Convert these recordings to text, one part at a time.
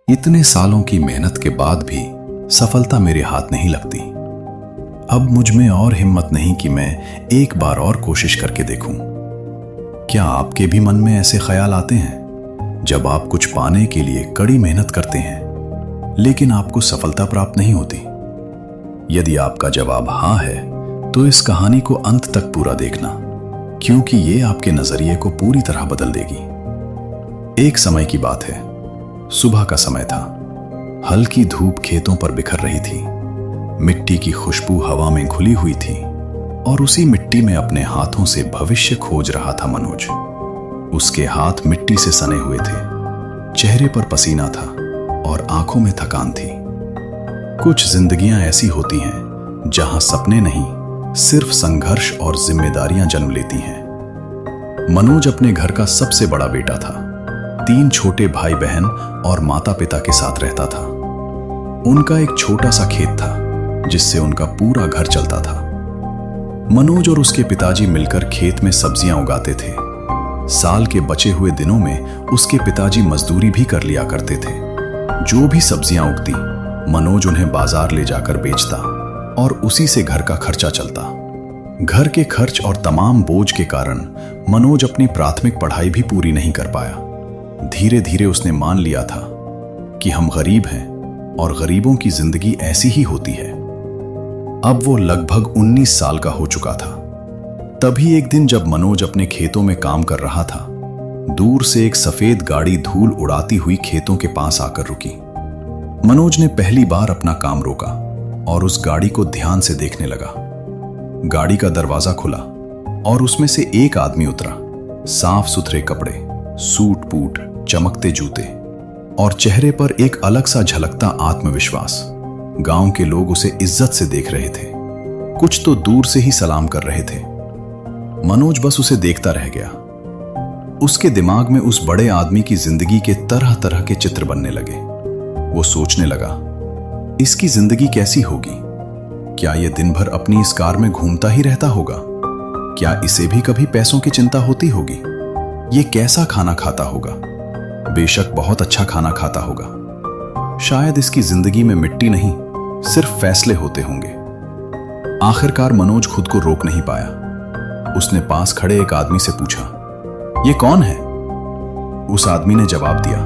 इतने सालों की मेहनत के बाद भी सफलता मेरे हाथ नहीं लगती। अब मुझ में और हिम्मत नहीं कि मैं एक बार और कोशिश करके देखूं। क्या आपके भी मन में ऐसे ख्याल आते हैं जब आप कुछ पाने के लिए कड़ी मेहनत करते हैं लेकिन आपको सफलता प्राप्त नहीं होती? यदि आपका जवाब हाँ है तो इस कहानी को अंत तक पूरा देखना, क्योंकि ये आपके नजरिए को पूरी तरह बदल देगी। एक समय की बात है, सुबह का समय था। हल्की धूप खेतों पर बिखर रही थी। मिट्टी की खुशबू हवा में घुली हुई थी और उसी मिट्टी में अपने हाथों से भविष्य खोज रहा था मनोज। उसके हाथ मिट्टी से सने हुए थे, चेहरे पर पसीना था और आंखों में थकान थी। कुछ जिंदगियां ऐसी होती हैं जहां सपने नहीं, सिर्फ संघर्ष और जिम्मेदारियां जन्म लेती हैं। मनोज अपने घर का सबसे बड़ा बेटा था। 3 छोटे भाई बहन और माता पिता के साथ रहता था। उनका एक छोटा सा खेत था जिससे उनका पूरा घर चलता था। मनोज और उसके पिताजी मिलकर खेत में सब्जियां उगाते थे। साल के बचे हुए दिनों में उसके पिताजी मजदूरी भी कर लिया करते थे। जो भी सब्जियां उगती, मनोज उन्हें बाजार ले जाकर बेचता और उसी से घर का खर्चा चलता। घर के खर्च और तमाम बोझ के कारण मनोज अपनी प्राथमिक पढ़ाई भी पूरी नहीं कर पाया। धीरे धीरे उसने मान लिया था कि हम गरीब हैं और गरीबों की जिंदगी ऐसी ही होती है। अब वो लगभग 19 साल का हो चुका था। तभी एक दिन जब मनोज अपने खेतों में काम कर रहा था, दूर से एक सफेद गाड़ी धूल उड़ाती हुई खेतों के पास आकर रुकी। मनोज ने पहली बार अपना काम रोका और उस गाड़ी को ध्यान से देखने लगा। गाड़ी का दरवाजा खुला और उसमें से एक आदमी उतरा। साफ सुथरे कपड़े, सूट बूट, चमकते जूते और चेहरे पर एक अलग सा झलकता आत्मविश्वास। गांव के लोग उसे इज्जत से देख रहे थे, कुछ तो दूर से ही सलाम कर रहे थे। मनोज बस उसे देखता रह गया। उसके दिमाग में उस बड़े आदमी की जिंदगी के तरह तरह के चित्र बनने लगे। वो सोचने लगा, इसकी जिंदगी कैसी होगी? क्या यह दिन भर अपनी इस कार में घूमता ही रहता होगा? क्या इसे भी कभी पैसों की चिंता होती होगी? ये कैसा खाना खाता होगा? बेशक बहुत अच्छा खाना खाता होगा। शायद इसकी जिंदगी में मिट्टी नहीं, सिर्फ फैसले होते होंगे। आखिरकार मनोज खुद को रोक नहीं पाया। उसने पास खड़े एक आदमी से पूछा, ये कौन है? उस आदमी ने जवाब दिया,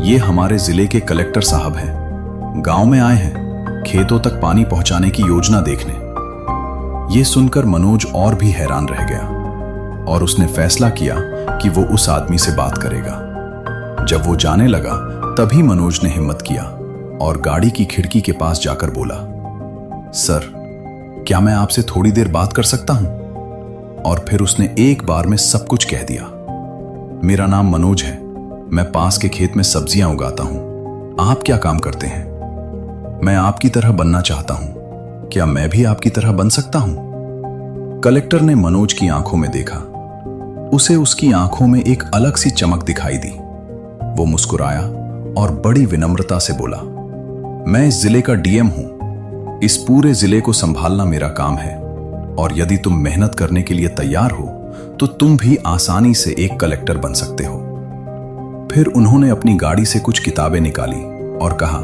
ये हमारे जिले के कलेक्टर साहब हैं। गांव में आए हैं खेतों तक पानी पहुंचाने की योजना देखने। ये सुनकर मनोज और भी हैरान रह गया और उसने फैसला किया कि वो उस आदमी से बात करेगा। जब वो जाने लगा तभी मनोज ने हिम्मत किया और गाड़ी की खिड़की के पास जाकर बोला, सर, क्या मैं आपसे थोड़ी देर बात कर सकता हूं? और फिर उसने एक बार में सब कुछ कह दिया। मेरा नाम मनोज है, मैं पास के खेत में सब्जियां उगाता हूं। आप क्या काम करते हैं? मैं आपकी तरह बनना चाहता हूं। क्या मैं भी आपकी तरह बन सकता हूं? कलेक्टर ने मनोज की आंखों में देखा। उसे उसकी आंखों में एक अलग सी चमक दिखाई दी। वो मुस्कुराया और बड़ी विनम्रता से बोला, मैं इस जिले का डीएम हूं। इस पूरे जिले को संभालना मेरा काम है और यदि तुम मेहनत करने के लिए तैयार हो तो तुम भी आसानी से एक कलेक्टर बन सकते हो। फिर उन्होंने अपनी गाड़ी से कुछ किताबें निकाली और कहा,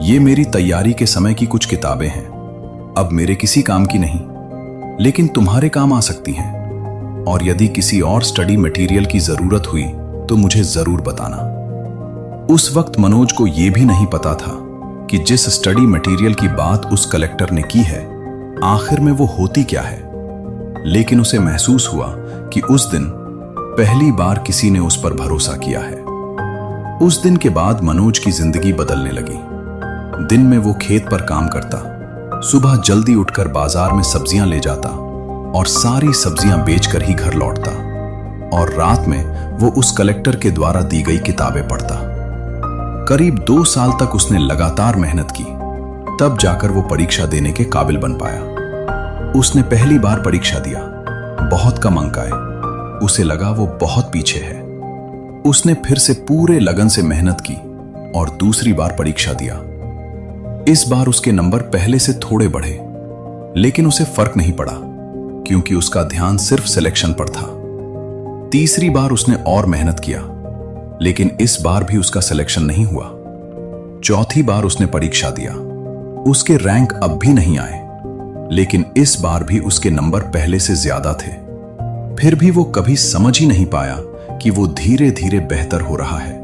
ये मेरी तैयारी के समय की कुछ किताबें हैं। अब मेरे किसी काम की नहीं, लेकिन तुम्हारे काम आ सकती हैं। और यदि किसी और स्टडी मटेरियल की जरूरत हुई तो मुझे जरूर बताना। उस वक्त मनोज को यह भी नहीं पता था कि जिस स्टडी मटेरियल की बात उस कलेक्टर ने की है, आखिर में वो होती क्या है। लेकिन उसे महसूस हुआ कि उस दिन पहली बार किसी ने उस पर भरोसा किया है। उस दिन के बाद मनोज की जिंदगी बदलने लगी। दिन में वो खेत पर काम करता, सुबह जल्दी उठकर बाजार में सब्जियां ले जाता और सारी सब्जियां बेचकर ही घर लौटता और रात में वो उस कलेक्टर के द्वारा दी गई किताबें पढ़ता। करीब 2 साल तक उसने लगातार मेहनत की, तब जाकर वो परीक्षा देने के काबिल बन पाया। उसने पहली बार परीक्षा दिया, बहुत कम अंक आए। उसे लगा वो बहुत पीछे है। उसने फिर से पूरे लगन से मेहनत की और दूसरी बार परीक्षा दिया। इस बार उसके नंबर पहले से थोड़े बढ़े, लेकिन उसे फर्क नहीं पड़ा क्योंकि उसका ध्यान सिर्फ सिलेक्शन पर था। तीसरी बार उसने और मेहनत किया, लेकिन इस बार भी उसका सिलेक्शन नहीं हुआ। चौथी बार उसने परीक्षा दिया। उसके रैंक अब भी नहीं आए, लेकिन इस बार भी उसके नंबर पहले से ज्यादा थे। फिर भी वो कभी समझ ही नहीं पाया कि वो धीरे धीरे बेहतर हो रहा है,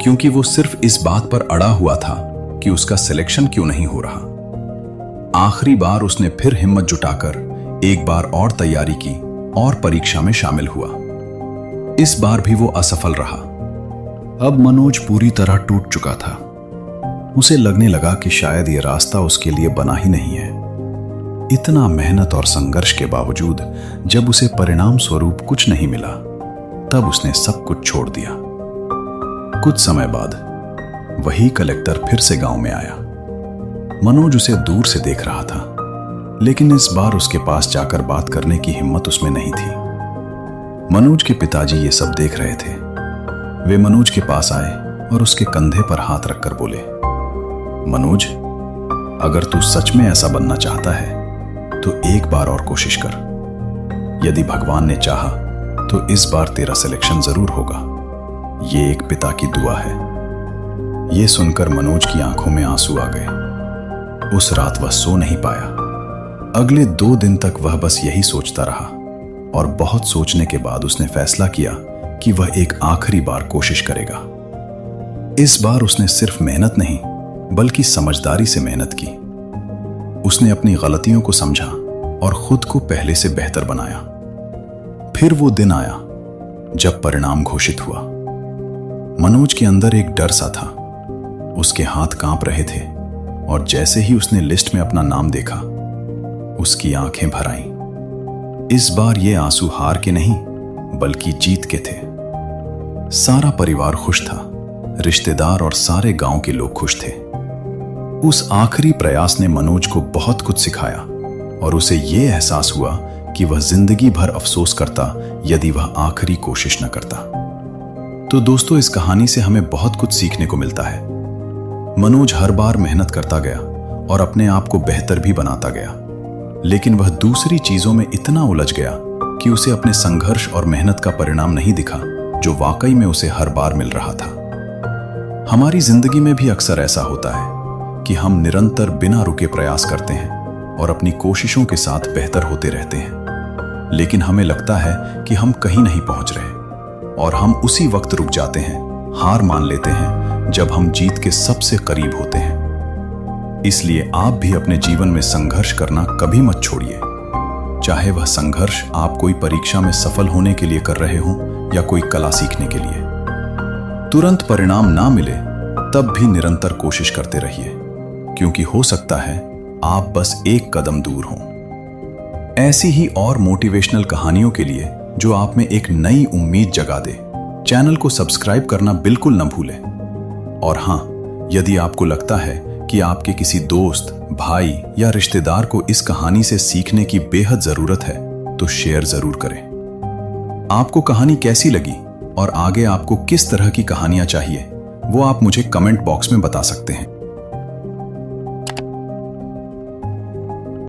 क्योंकि वो सिर्फ इस बात पर अड़ा हुआ था कि उसका सिलेक्शन क्यों नहीं हो रहा। आखिरी बार उसने फिर हिम्मत जुटाकर एक बार और तैयारी की और परीक्षा में शामिल हुआ। इस बार भी वो असफल रहा। अब मनोज पूरी तरह टूट चुका था। उसे लगने लगा कि शायद ये रास्ता उसके लिए बना ही नहीं है। इतना मेहनत और संघर्ष के बावजूद जब उसे परिणाम स्वरूप कुछ नहीं मिला, तब उसने सब कुछ छोड़ दिया। कुछ समय बाद वही कलेक्टर फिर से गांव में आया। मनोज उसे दूर से देख रहा था, लेकिन इस बार उसके पास जाकर बात करने की हिम्मत उसमें नहीं थी। मनोज के पिताजी ये सब देख रहे थे। वे मनोज के पास आए और उसके कंधे पर हाथ रखकर बोले, मनोज, अगर तू सच में ऐसा बनना चाहता है तो एक बार और कोशिश कर। यदि भगवान ने चाहा तो इस बार तेरा सिलेक्शन जरूर होगा। ये एक पिता की दुआ है। ये सुनकर मनोज की आंखों में आंसू आ गए। उस रात वह सो नहीं पाया। अगले 2 दिन तक वह बस यही सोचता रहा और बहुत सोचने के बाद उसने फैसला किया कि वह एक आखिरी बार कोशिश करेगा। इस बार उसने सिर्फ मेहनत नहीं बल्कि समझदारी से मेहनत की। उसने अपनी गलतियों को समझा और खुद को पहले से बेहतर बनाया। फिर वो दिन आया जब परिणाम घोषित हुआ। मनोज के अंदर एक डर सा था। उसके हाथ कांप रहे थे और जैसे ही उसने लिस्ट में अपना नाम देखा, उसकी आंखें भर आईं। इस बार ये आंसू हार के नहीं बल्कि जीत के थे। सारा परिवार खुश था, रिश्तेदार और सारे गांव के लोग खुश थे। उस आखिरी प्रयास ने मनोज को बहुत कुछ सिखाया और उसे यह एहसास हुआ कि वह जिंदगी भर अफसोस करता यदि वह आखिरी कोशिश न करता। तो दोस्तों, इस कहानी से हमें बहुत कुछ सीखने को मिलता है। मनोज हर बार मेहनत करता गया और अपने आप को बेहतर भी बनाता गया, लेकिन वह दूसरी चीजों में इतना उलझ गया कि उसे अपने संघर्ष और मेहनत का परिणाम नहीं दिखा जो वाकई में उसे हर बार मिल रहा था। हमारी जिंदगी में भी अक्सर ऐसा होता है कि हम निरंतर बिना रुके प्रयास करते हैं और अपनी कोशिशों के साथ बेहतर होते रहते हैं, लेकिन हमें लगता है कि हम कहीं नहीं पहुंच रहे और हम उसी वक्त रुक जाते हैं, हार मान लेते हैं जब हम जीत के सबसे करीब होते हैं। इसलिए आप भी अपने जीवन में संघर्ष करना कभी मत छोड़िए। चाहे वह संघर्ष आप कोई परीक्षा में सफल होने के लिए कर रहे हो या कोई कला सीखने के लिए। तुरंत परिणाम ना मिले तब भी निरंतर कोशिश करते रहिए, क्योंकि हो सकता है आप बस एक कदम दूर हों। ऐसी ही और मोटिवेशनल कहानियों के लिए जो आप में एक नई उम्मीद जगा दे, चैनल को सब्सक्राइब करना बिल्कुल न भूलें। और हां, यदि आपको लगता है कि आपके किसी दोस्त, भाई या रिश्तेदार को इस कहानी से सीखने की बेहद जरूरत है, तो शेयर जरूर करें। आपको कहानी कैसी लगी और आगे आपको किस तरह की कहानियां चाहिए, वो आप मुझे कमेंट बॉक्स में बता सकते हैं।